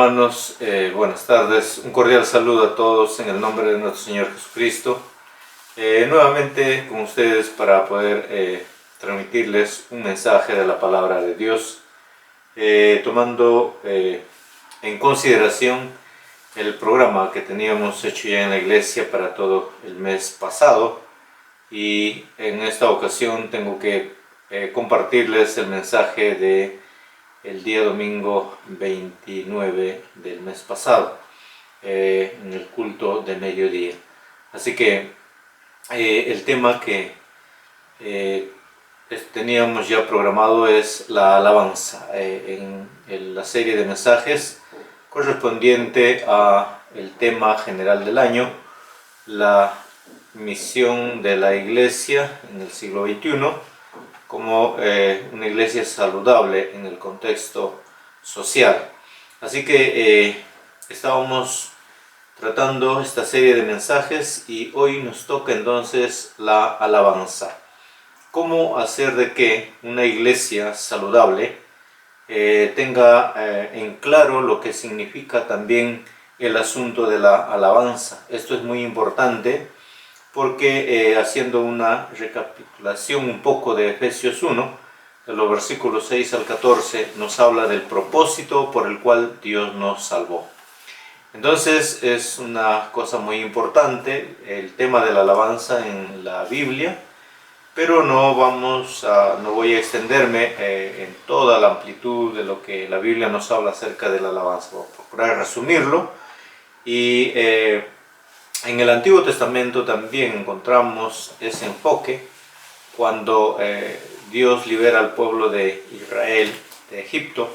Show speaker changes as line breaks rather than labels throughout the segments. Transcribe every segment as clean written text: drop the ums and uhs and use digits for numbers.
hermanos, buenas tardes. Un cordial saludo a todos en el nombre de nuestro Señor Jesucristo. Nuevamente con ustedes para poder transmitirles un mensaje de la palabra de Dios, tomando en consideración el programa que teníamos hecho ya en la iglesia para todo el mes pasado, y en esta ocasión tengo que compartirles el mensaje de el día domingo 29 del mes pasado, en el culto de mediodía. Así que el tema que teníamos ya programado es la alabanza, en la serie de mensajes correspondiente a el tema general del año, la misión de la iglesia en el siglo XXI, como una iglesia saludable en el contexto social. Así que estábamos tratando esta serie de mensajes y hoy nos toca entonces la alabanza. ¿Cómo hacer de que una iglesia saludable tenga en claro lo que significa también el asunto de la alabanza? Esto es muy importante porque haciendo una recapitulación un poco de Efesios 1, de los versículos 6 al 14, nos habla del propósito por el cual Dios nos salvó. Entonces es una cosa muy importante el tema de la alabanza en la Biblia, pero no voy a extenderme en toda la amplitud de lo que la Biblia nos habla acerca de la alabanza. Voy a procurar resumirlo. Y en el Antiguo Testamento también encontramos ese enfoque cuando Dios libera al pueblo de Israel de Egipto,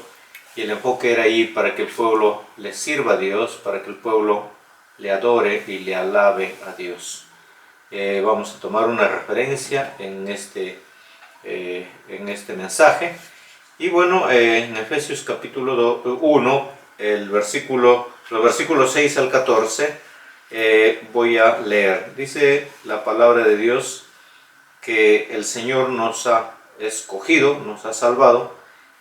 y el enfoque era ahí para que el pueblo le sirva a Dios, para que el pueblo le adore y le alabe a Dios. Vamos a tomar una referencia en este mensaje. Y bueno, en Efesios capítulo 1, los versículos 6 al 14, voy a leer. Dice la palabra de Dios que el Señor nos ha escogido, nos ha salvado.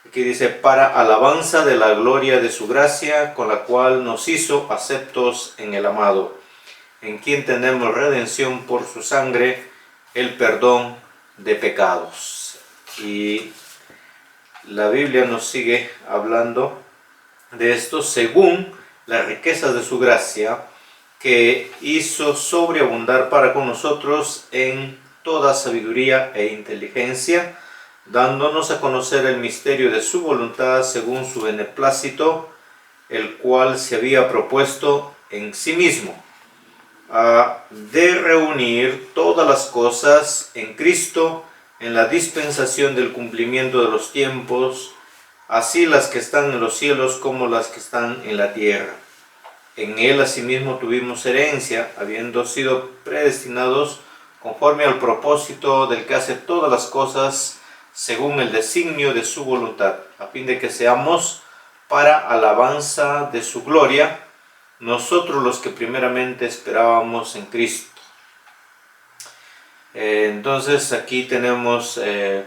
Aquí dice: para alabanza de la gloria de su gracia, con la cual nos hizo aceptos en el amado, en quien tenemos redención por su sangre, el perdón de pecados. Y la Biblia nos sigue hablando de esto: según las riquezas de su gracia, que hizo sobreabundar para con nosotros en toda sabiduría e inteligencia, dándonos a conocer el misterio de su voluntad según su beneplácito, el cual se había propuesto en sí mismo, de reunir todas las cosas en Cristo, en la dispensación del cumplimiento de los tiempos, así las que están en los cielos como las que están en la tierra. En él asimismo tuvimos herencia, habiendo sido predestinados conforme al propósito del que hace todas las cosas según el designio de su voluntad, a fin de que seamos para alabanza de su gloria, nosotros los que primeramente esperábamos en Cristo. Entonces aquí tenemos en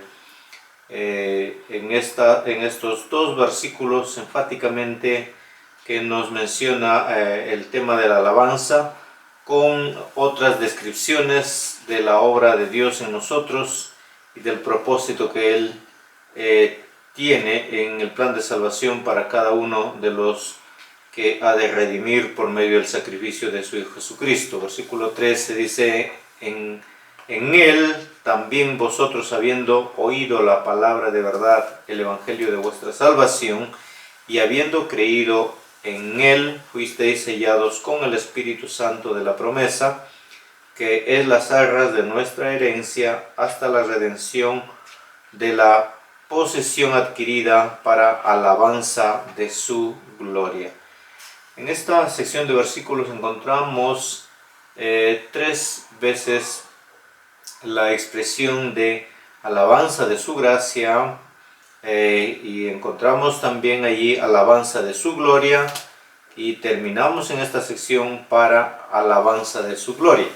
estos dos versículos enfáticamente que nos menciona el tema de la alabanza, con otras descripciones de la obra de Dios en nosotros y del propósito que Él tiene en el plan de salvación para cada uno de los que ha de redimir por medio del sacrificio de su Hijo Jesucristo. Versículo 13 dice: en Él también vosotros, habiendo oído la palabra de verdad, el evangelio de vuestra salvación, y habiendo creído en Él, fuisteis sellados con el Espíritu Santo de la promesa, que es las arras de nuestra herencia, hasta la redención de la posesión adquirida para alabanza de su gloria. En esta sección de versículos encontramos 3 veces la expresión de alabanza de su gracia, y encontramos también allí alabanza de su gloria, y terminamos en esta sección para alabanza de su gloria.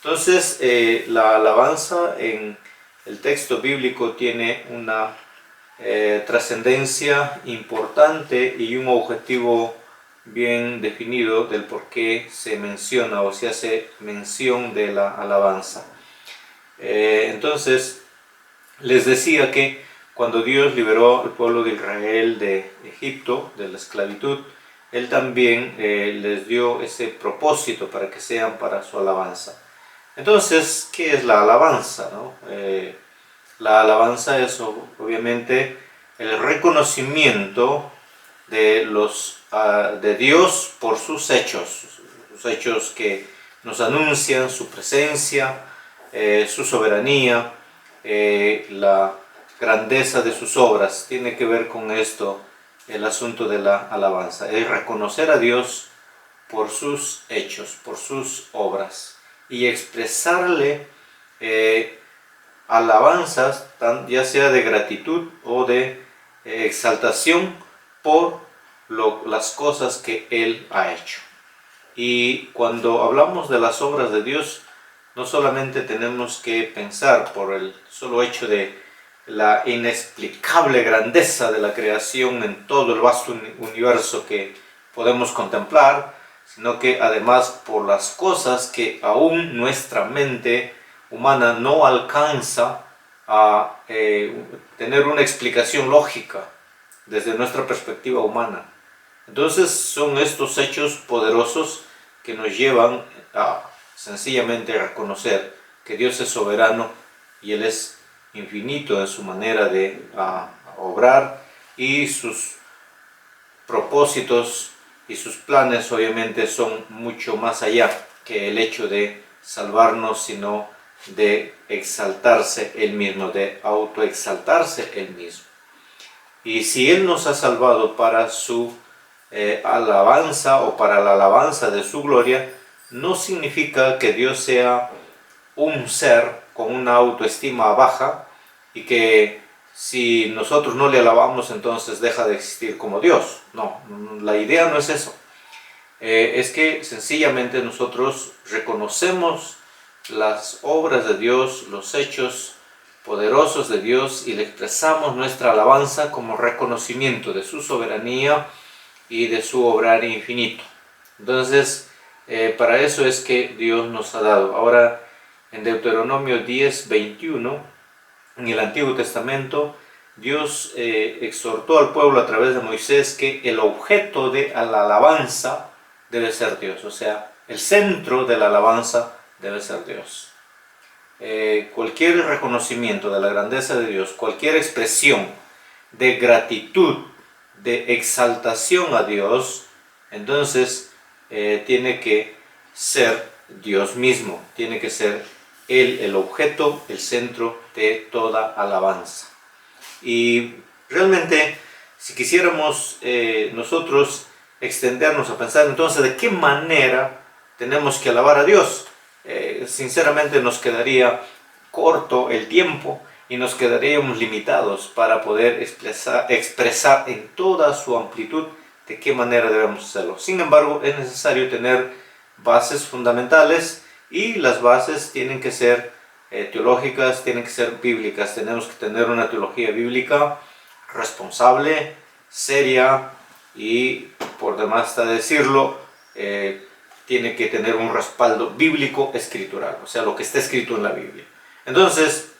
Entonces la alabanza en el texto bíblico tiene una trascendencia importante y un objetivo bien definido del por qué se menciona o se hace mención de la alabanza. Entonces, les decía que cuando Dios liberó al pueblo de Israel de Egipto, de la esclavitud, Él también les dio ese propósito para que sean para su alabanza. Entonces, ¿qué es la alabanza, no? La alabanza es obviamente el reconocimiento de Dios por sus hechos que nos anuncian su presencia, su soberanía, la grandeza de sus obras. Tiene que ver con esto el asunto de la alabanza, es reconocer a Dios por sus hechos, por sus obras, y expresarle alabanzas, ya sea de gratitud o de exaltación por las cosas que Él ha hecho. Y cuando hablamos de las obras de Dios, no solamente tenemos que pensar por el solo hecho de la inexplicable grandeza de la creación en todo el vasto universo que podemos contemplar, sino que además por las cosas que aún nuestra mente humana no alcanza a tener una explicación lógica desde nuestra perspectiva humana. Entonces son estos hechos poderosos que nos llevan a sencillamente reconocer que Dios es soberano y Él es infinito en su manera de obrar, y sus propósitos y sus planes obviamente son mucho más allá que el hecho de salvarnos, sino de exaltarse Él mismo, de autoexaltarse Él mismo. Y si Él nos ha salvado para su alabanza o para la alabanza de su gloria, no significa que Dios sea un ser con una autoestima baja y que si nosotros no le alabamos entonces deja de existir como Dios. No, la idea no es eso. Es que sencillamente nosotros reconocemos las obras de Dios, los hechos poderosos de Dios, y le expresamos nuestra alabanza como reconocimiento de su soberanía y de su obrar infinito. Entonces, para eso es que Dios nos ha dado. Ahora, en Deuteronomio 10:21, en el Antiguo Testamento, Dios exhortó al pueblo a través de Moisés que el objeto de la alabanza debe ser Dios. O sea, el centro de la alabanza debe ser Dios. Cualquier reconocimiento de la grandeza de Dios, cualquier expresión de gratitud, de exaltación a Dios, entonces tiene que ser Dios mismo, tiene que ser Él el objeto, el centro de toda alabanza. Y realmente, si quisiéramos nosotros extendernos a pensar entonces de qué manera tenemos que alabar a Dios, sinceramente nos quedaría corto el tiempo y nos quedaríamos limitados para poder expresar en toda su amplitud de qué manera debemos hacerlo. Sin embargo, es necesario tener bases fundamentales, y las bases tienen que ser teológicas, tienen que ser bíblicas. Tenemos que tener una teología bíblica responsable, seria, y por demás está decirlo, tiene que tener un respaldo bíblico escritural, o sea, lo que está escrito en la Biblia. Entonces,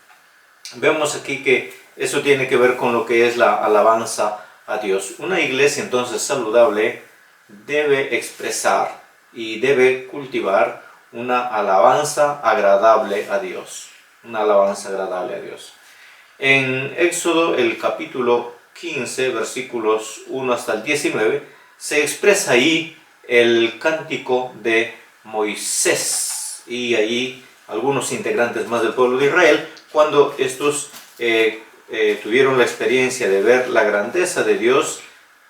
vemos aquí que eso tiene que ver con lo que es la alabanza a Dios. Una iglesia entonces saludable debe expresar y debe cultivar una alabanza agradable a Dios. Una alabanza agradable a Dios. En Éxodo, el capítulo 15, versículos 1 hasta el 19, se expresa ahí el cántico de Moisés y ahí algunos integrantes más del pueblo de Israel, cuando estos tuvieron la experiencia de ver la grandeza de Dios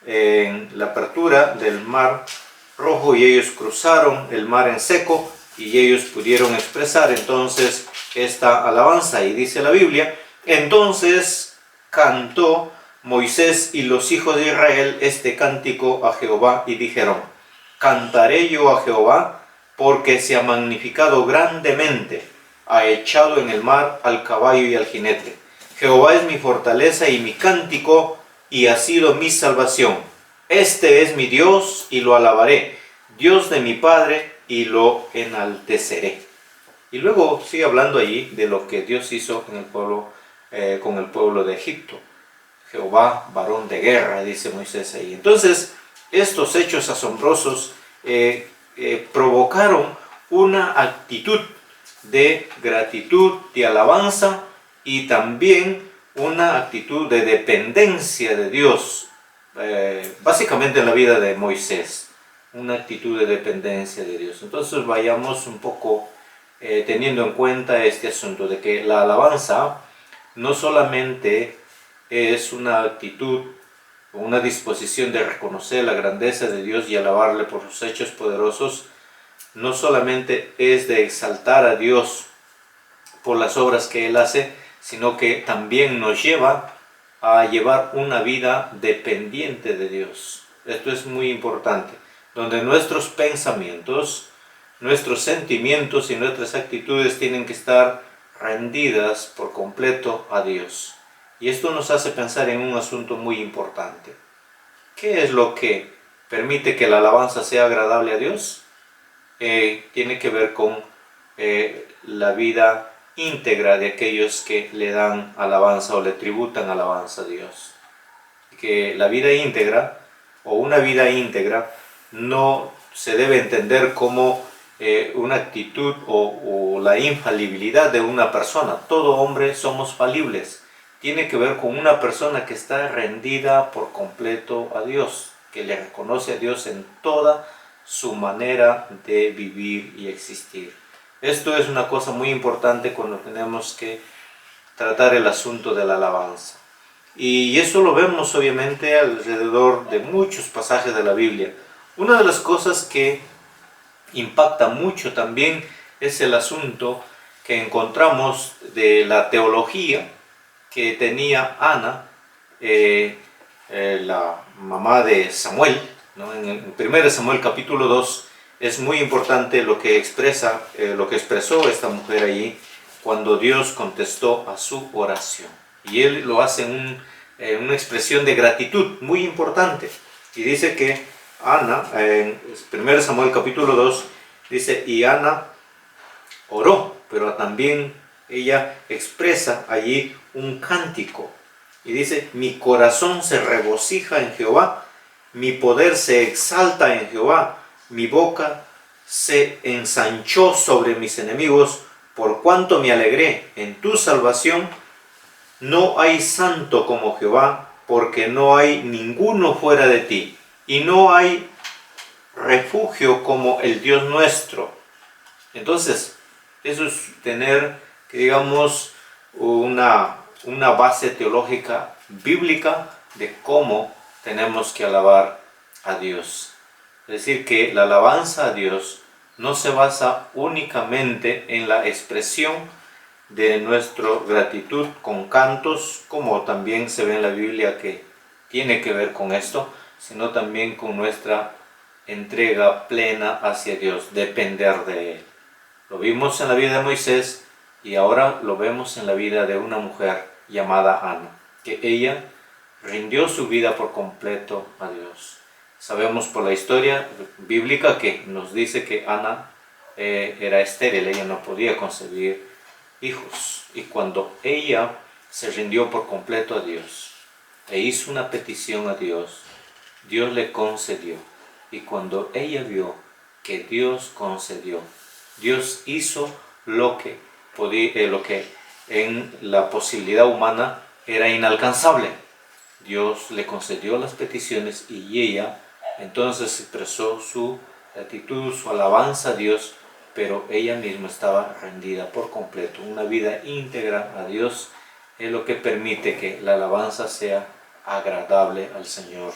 en la apertura del mar Rojo, y ellos cruzaron el mar en seco, y ellos pudieron expresar entonces esta alabanza. Y dice la Biblia: entonces cantó Moisés y los hijos de Israel este cántico a Jehová, y dijeron: cantaré yo a Jehová, porque se ha magnificado grandemente, ha echado en el mar al caballo y al jinete. Jehová es mi fortaleza y mi cántico, y ha sido mi salvación. Este es mi Dios y lo alabaré, Dios de mi Padre y lo enalteceré. Y luego sigue hablando allí de lo que Dios hizo en el pueblo, con el pueblo de Egipto. Jehová, varón de guerra, dice Moisés ahí. Entonces, estos hechos asombrosos provocaron una actitud de gratitud, de alabanza y también una actitud de dependencia de Dios, básicamente en la vida de Moisés, una actitud de dependencia de Dios. Entonces vayamos un poco teniendo en cuenta este asunto de que la alabanza no solamente es una actitud, una disposición de reconocer la grandeza de Dios y alabarle por sus hechos poderosos, no solamente es de exaltar a Dios por las obras que Él hace, sino que también nos lleva a llevar una vida dependiente de Dios. Esto es muy importante, donde nuestros pensamientos, nuestros sentimientos y nuestras actitudes tienen que estar rendidas por completo a Dios. Y esto nos hace pensar en un asunto muy importante. ¿Qué es lo que permite que la alabanza sea agradable a Dios? Tiene que ver con la vida íntegra de aquellos que le dan alabanza o le tributan alabanza a Dios. Que la vida íntegra o una vida íntegra no se debe entender como una actitud o la infalibilidad de una persona. Todo hombre somos falibles. Tiene que ver con una persona que está rendida por completo a Dios, que le reconoce a Dios en toda su manera de vivir y existir. Esto es una cosa muy importante cuando tenemos que tratar el asunto de la alabanza. Y eso lo vemos obviamente alrededor de muchos pasajes de la Biblia. Una de las cosas que impacta mucho también es el asunto que encontramos de la teología que tenía Ana, la mamá de Samuel, ¿no? En 1 Samuel capítulo 2 es muy importante lo que expresa, lo que expresó esta mujer allí cuando Dios contestó a su oración. Y él lo hace en una expresión de gratitud muy importante. Y dice que Ana, en 1 Samuel capítulo 2, dice, y Ana oró, pero también ella expresa allí un cántico. Y dice, mi corazón se regocija en Jehová, mi poder se exalta en Jehová, mi boca se ensanchó sobre mis enemigos, por cuanto me alegré en tu salvación. No hay santo como Jehová, porque no hay ninguno fuera de ti, y no hay refugio como el Dios nuestro. Entonces, eso es tener, digamos, una base teológica bíblica de cómo tenemos que alabar a Dios. Es decir, que la alabanza a Dios no se basa únicamente en la expresión de nuestra gratitud con cantos, como también se ve en la Biblia que tiene que ver con esto, sino también con nuestra entrega plena hacia Dios, depender de Él. Lo vimos en la vida de Moisés y ahora lo vemos en la vida de una mujer llamada Ana, que ella rindió su vida por completo a Dios. Sabemos por la historia bíblica que nos dice que Ana era estéril, ella no podía concebir hijos. Y cuando ella se rindió por completo a Dios e hizo una petición a Dios, Dios le concedió. Y cuando ella vio que Dios concedió, Dios hizo lo que en la posibilidad humana era inalcanzable. Dios le concedió las peticiones y ella entonces expresó su gratitud, su alabanza a Dios, pero ella misma estaba rendida por completo. Una vida íntegra a Dios es lo que permite que la alabanza sea agradable al Señor.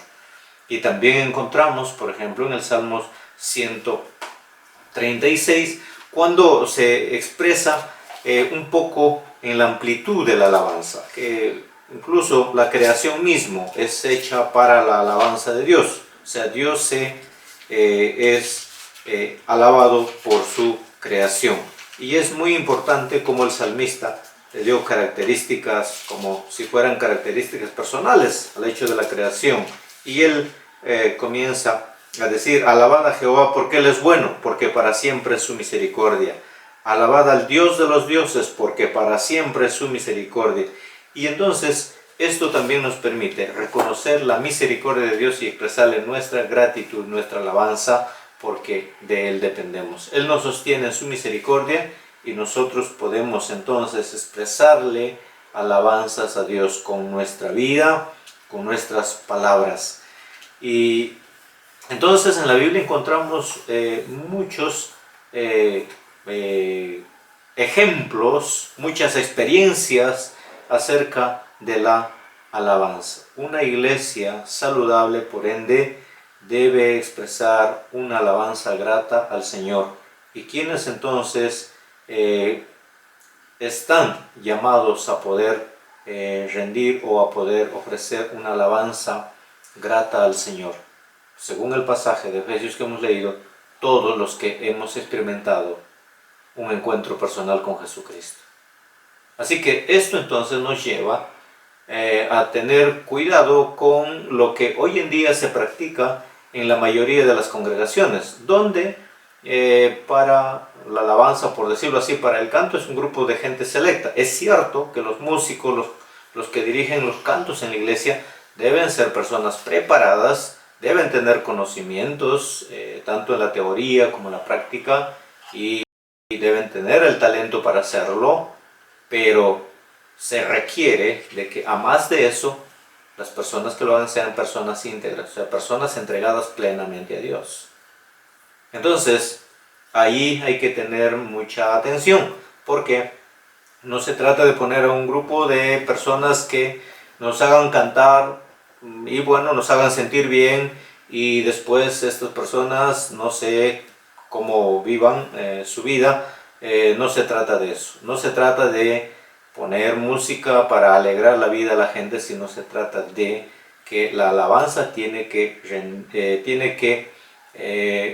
Y también encontramos, por ejemplo, en el Salmo 136, cuando se expresa un poco en la amplitud de la alabanza, que incluso la creación mismo es hecha para la alabanza de Dios. O sea, Dios es alabado por su creación. Y es muy importante como el salmista le dio características como si fueran características personales al hecho de la creación. Y él comienza a decir: alabad a Jehová porque Él es bueno, porque para siempre es su misericordia. Alabad al Dios de los dioses, porque para siempre es su misericordia. Y entonces esto también nos permite reconocer la misericordia de Dios y expresarle nuestra gratitud, nuestra alabanza, porque de Él dependemos. Él nos sostiene en su misericordia y nosotros podemos entonces expresarle alabanzas a Dios con nuestra vida, con nuestras palabras. Y entonces en la Biblia encontramos muchos ejemplos, muchas experiencias acerca de la alabanza. Una iglesia saludable, por ende, debe expresar una alabanza grata al Señor. ¿Y quiénes entonces están llamados a poder rendir o a poder ofrecer una alabanza grata al Señor? Según el pasaje de Efesios que hemos leído, todos los que hemos experimentado un encuentro personal con Jesucristo. Así que esto entonces nos lleva a tener cuidado con lo que hoy en día se practica en la mayoría de las congregaciones, donde para la alabanza, por decirlo así, para el canto es un grupo de gente selecta. Es cierto que los músicos, los que dirigen los cantos en la iglesia, deben ser personas preparadas, deben tener conocimientos, tanto en la teoría como en la práctica, y deben tener el talento para hacerlo, pero se requiere de que, a más de eso, las personas que lo hagan sean personas íntegras, o sea, personas entregadas plenamente a Dios. Entonces, ahí hay que tener mucha atención, porque no se trata de poner a un grupo de personas que nos hagan cantar y bueno, nos hagan sentir bien, y después estas personas no sé cómo vivan su vida. No se trata de eso, no se trata de poner música para alegrar la vida a la gente, sino se trata de que la alabanza tiene que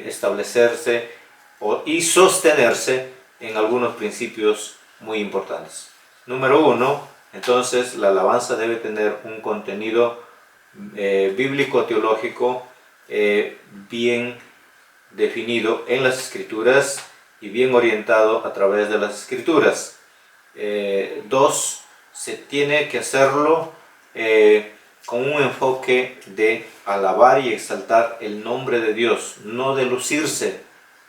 establecerse y sostenerse en algunos principios muy importantes. Número uno, entonces la alabanza debe tener un contenido bíblico-teológico bien definido en las Escrituras y bien orientado a través de las Escrituras. Dos, se tiene que hacerlo con un enfoque de alabar y exaltar el nombre de Dios, no de lucirse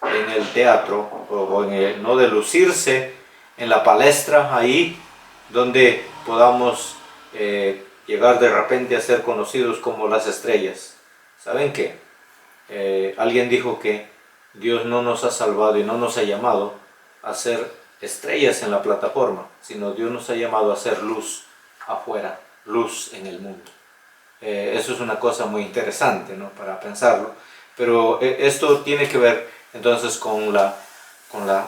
en el teatro o no de lucirse en la palestra ahí donde podamos llegar de repente a ser conocidos como las estrellas. ¿Saben qué? Alguien dijo que Dios no nos ha salvado y no nos ha llamado a ser estrellas en la plataforma, sino Dios nos ha llamado a ser luz afuera, luz en el mundo. Eso es una cosa muy interesante, ¿no?, para pensarlo, pero esto tiene que ver entonces con la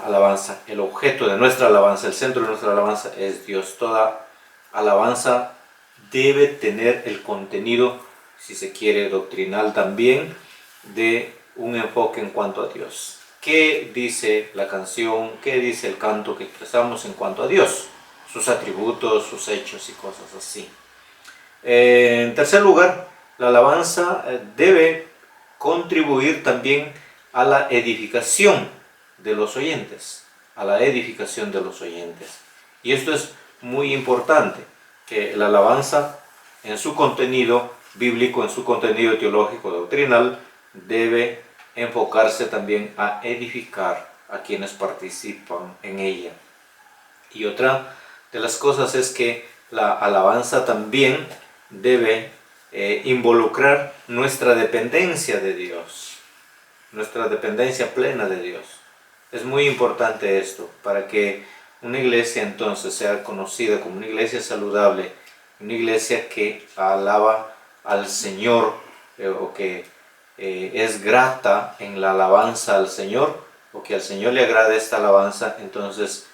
alabanza. El objeto de nuestra alabanza, el centro de nuestra alabanza es Dios. Toda alabanza debe tener el contenido, si se quiere, doctrinal también, de un enfoque en cuanto a Dios. ¿Qué dice la canción? ¿Qué dice el canto que expresamos en cuanto a Dios? Sus atributos, sus hechos y cosas así. En tercer lugar, la alabanza debe contribuir también a la edificación de los oyentes, a la edificación de los oyentes. Y esto es muy importante, que la alabanza en su contenido bíblico, en su contenido teológico, doctrinal, debe enfocarse también a edificar a quienes participan en ella. Y otra de las cosas es que la alabanza también debe involucrar nuestra dependencia de Dios, nuestra dependencia plena de Dios. Es muy importante esto para que una iglesia entonces sea conocida como una iglesia saludable, una iglesia que alaba al Señor o que es grata en la alabanza al Señor, o que al Señor le agrade esta alabanza. Entonces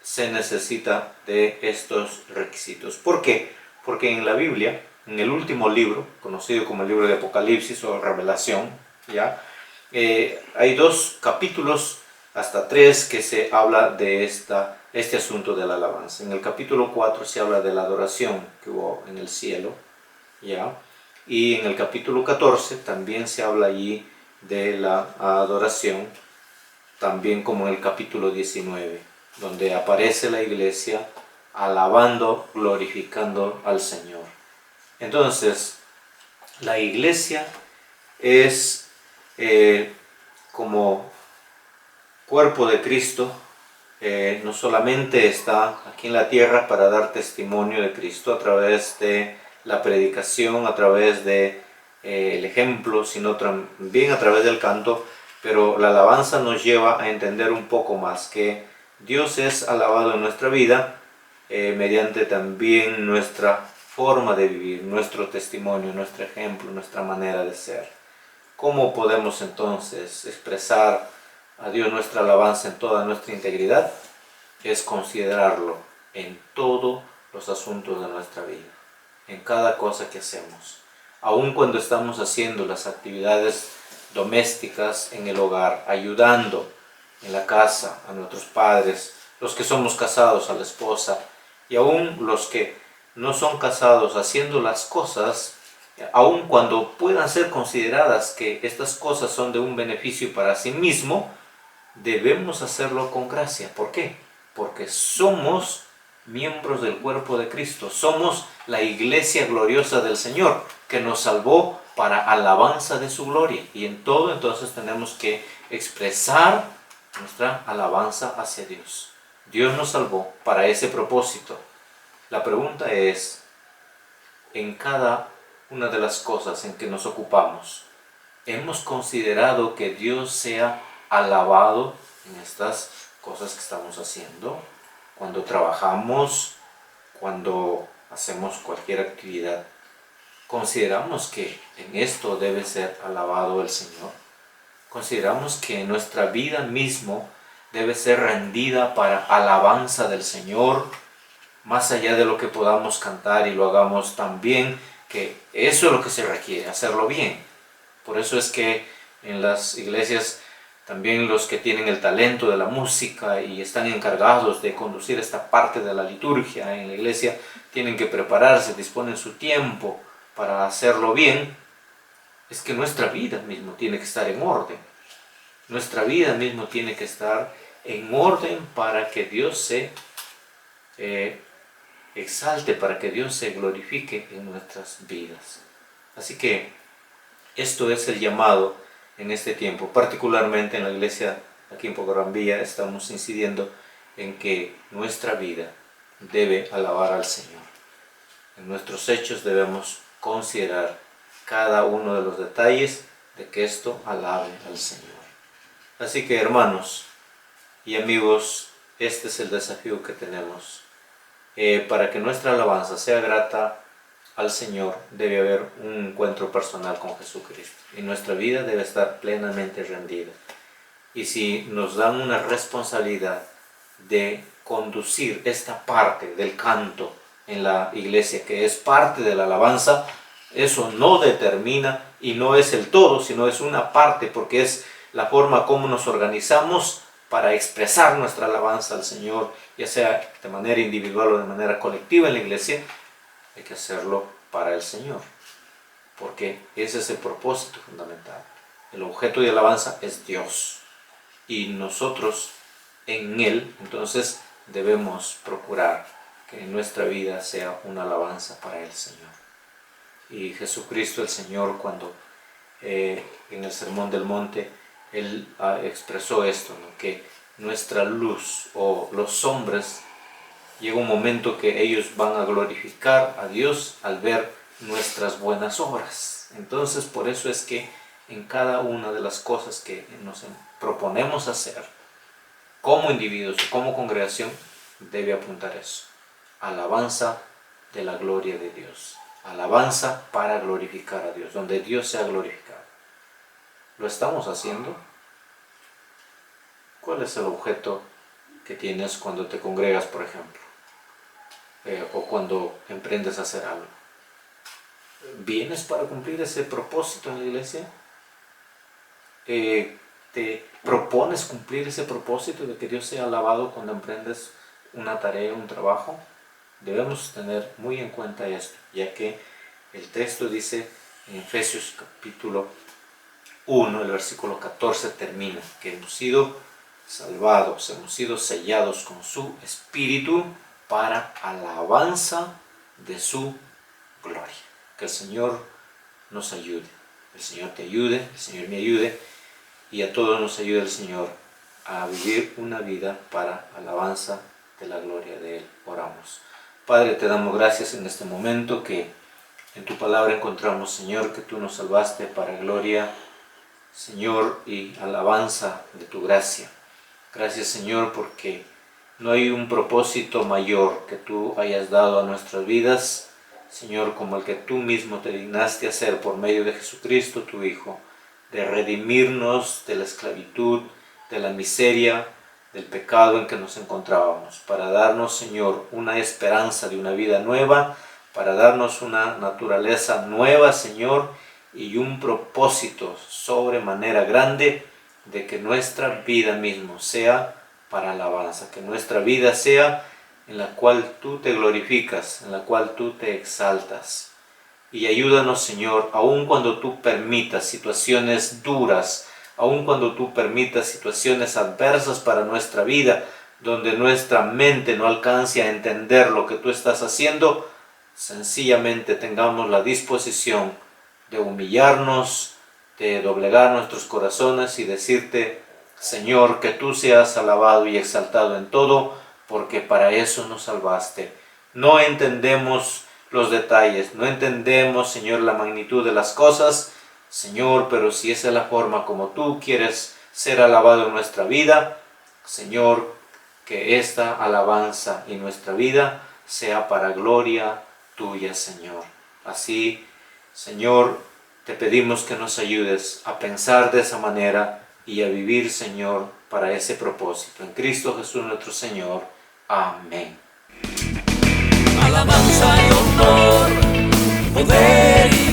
se necesita de estos requisitos. ¿Por qué? Porque en la Biblia, en el último libro, conocido como el libro de Apocalipsis o Revelación, ¿ya? Hay 2 capítulos, hasta 3, que se habla de este asunto de la alabanza. En el capítulo 4 se habla de la adoración que hubo en el cielo, ¿ya? Y en el capítulo 14 también se habla allí de la adoración, también como en el capítulo 19, donde aparece la iglesia alabando, glorificando al Señor. Entonces, la iglesia es como cuerpo de Cristo, no solamente está aquí en la tierra para dar testimonio de Cristo a través de la predicación, a través de el ejemplo, sino también a través del canto, pero la alabanza nos lleva a entender un poco más que Dios es alabado en nuestra vida mediante también nuestra forma de vivir, nuestro testimonio, nuestro ejemplo, nuestra manera de ser. ¿Cómo podemos entonces expresar a Dios nuestra alabanza en toda nuestra integridad? Es considerarlo en todos los asuntos de nuestra vida, en cada cosa que hacemos. Aun cuando estamos haciendo las actividades domésticas en el hogar, ayudando en la casa a nuestros padres, los que somos casados a la esposa, y aún los que no son casados haciendo las cosas, aun cuando puedan ser consideradas que estas cosas son de un beneficio para sí mismo, debemos hacerlo con gracia. ¿Por qué? Porque somos miembros del cuerpo de Cristo, somos la iglesia gloriosa del Señor, que nos salvó para alabanza de su gloria, y en todo entonces tenemos que expresar nuestra alabanza hacia Dios. Dios nos salvó para ese propósito. La pregunta es, en cada una de las cosas en que nos ocupamos, ¿hemos considerado que Dios sea alabado en estas cosas que estamos haciendo? Cuando trabajamos, cuando hacemos cualquier actividad, ¿consideramos que en esto debe ser alabado el Señor? ¿Consideramos que nuestra vida mismo debe ser rendida para alabanza del Señor, más allá de lo que podamos cantar y lo hagamos tan bien, que eso es lo que se requiere, hacerlo bien? Por eso es que en las iglesias también los que tienen el talento de la música y están encargados de conducir esta parte de la liturgia en la iglesia tienen que prepararse, disponen su tiempo para hacerlo bien. Es que nuestra vida mismo tiene que estar en orden. Nuestra vida mismo tiene que estar en orden para que Dios se exalte, para que Dios se glorifique en nuestras vidas. Así que esto es el llamado en este tiempo, particularmente en la iglesia aquí en Pogorambía estamos incidiendo en que nuestra vida debe alabar al Señor. En nuestros hechos debemos considerar cada uno de los detalles de que esto alabe al Señor. Así que hermanos y amigos, este es el desafío que tenemos. Para que nuestra alabanza sea grata al Señor debe haber un encuentro personal con Jesucristo y nuestra vida debe estar plenamente rendida. Y si nos dan una responsabilidad de conducir esta parte del canto en la iglesia, que es parte de la alabanza, eso no determina y no es el todo, sino es una parte, porque es la forma como nos organizamos para expresar nuestra alabanza al Señor, ya sea de manera individual o de manera colectiva en la iglesia. Hay que hacerlo para el Señor, porque ese es el propósito fundamental. El objeto de alabanza es Dios y nosotros en Él, entonces debemos procurar que nuestra vida sea una alabanza para el Señor. Y Jesucristo el Señor, cuando en el Sermón del Monte Él expresó esto, ¿no? Que nuestra luz o los hombres llega un momento que ellos van a glorificar a Dios al ver nuestras buenas obras. Entonces, por eso es que en cada una de las cosas que nos proponemos hacer, como individuos o como congregación, debe apuntar eso. Alabanza de la gloria de Dios. Alabanza para glorificar a Dios, donde Dios sea glorificado. ¿Lo estamos haciendo? ¿Cuál es el objeto que tienes cuando te congregas, por ejemplo? O cuando emprendes a hacer algo. ¿Vienes para cumplir ese propósito en la iglesia? ¿Te propones cumplir ese propósito de que Dios sea alabado cuando emprendes una tarea, un trabajo? Debemos tener muy en cuenta esto, ya que el texto dice En Efesios capítulo 1, el versículo 14 termina, que hemos sido salvados, hemos sido sellados con su Espíritu para alabanza de su gloria. Que el Señor nos ayude, el Señor te ayude, el Señor me ayude, y a todos nos ayude el Señor a vivir una vida para alabanza de la gloria de Él. Oramos. Padre, te damos gracias en este momento que en tu palabra encontramos, Señor, que tú nos salvaste para gloria, Señor, y alabanza de tu gracia. Gracias, Señor, porque no hay un propósito mayor que tú hayas dado a nuestras vidas, Señor, como el que tú mismo te dignaste hacer por medio de Jesucristo, tu Hijo, de redimirnos de la esclavitud, de la miseria, del pecado en que nos encontrábamos, para darnos, Señor, una esperanza de una vida nueva, para darnos una naturaleza nueva, Señor, y un propósito sobremanera grande de que nuestra vida mismo sea para alabanza, que nuestra vida sea en la cual tú te glorificas, en la cual tú te exaltas. Y ayúdanos, Señor, aun cuando tú permitas situaciones duras, aun cuando tú permitas situaciones adversas para nuestra vida, donde nuestra mente no alcance a entender lo que tú estás haciendo, sencillamente tengamos la disposición de humillarnos, de doblegar nuestros corazones y decirte, Señor, que tú seas alabado y exaltado en todo, porque para eso nos salvaste. No entendemos los detalles, no entendemos, Señor, la magnitud de las cosas, Señor, pero si esa es la forma como tú quieres ser alabado en nuestra vida, Señor, que esta alabanza en nuestra vida sea para gloria tuya, Señor. Así, Señor, te pedimos que nos ayudes a pensar de esa manera y a vivir, Señor, para ese propósito. En Cristo Jesús nuestro Señor. Amén.
Alabanza y honor, poder y